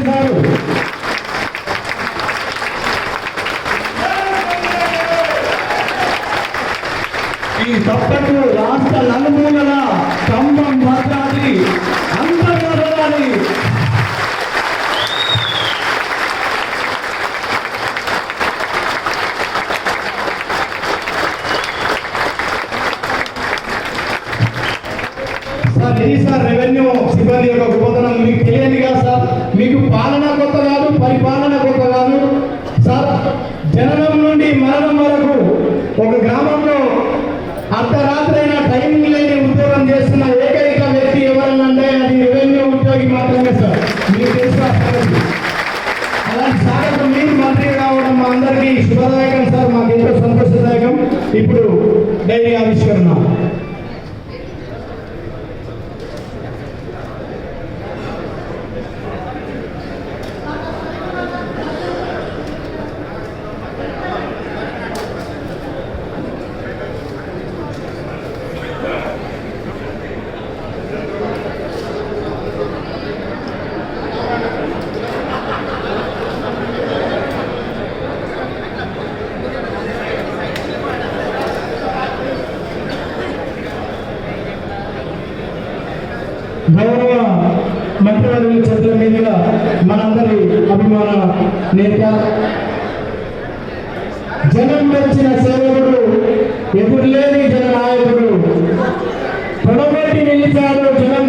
Sir. ఈ తప్పకు రాష్ట్ర నలుమూలల ఖమ్మం భద్రాద్రి అంతర్గతాన్ని సార్ ఇది సార్ రెవెన్యూ సిబ్బంది యొక్క గొప్పతనం మీకు తెలియదు కదా సార్. మీకు పాలన కొత్త కాదు, పరిపాలన కొత్త కాదు సార్. జననం నుండి మరణం వరకు ఒక గ్రామంలో అర్ధరాత్రి అయినా టైమింగ్ లేని ఉద్యోగం చేస్తున్న ఏకైక వ్యక్తి ఎవరనంటే అది రెవెన్యూ ఉద్యోగి మాత్రమే సార్. మీకు తెలుసు అలాంటి సాగర్ మీరు మంత్రి కావడం మా అందరికీ శుభదాయకం సార్. మాకు ఎంతో సంతోషదాయకం. ఇప్పుడు డైరీ ఆవిష్కరణ. గౌరవ మంత్రివర్యుల చేతుల మీదుగా మనందరి అభిమాన నేత, జనం మెచ్చిన సేవకుడు, ఎదురులేని జననాయకుడు, తొడగొట్టి నిలిచాడు జనం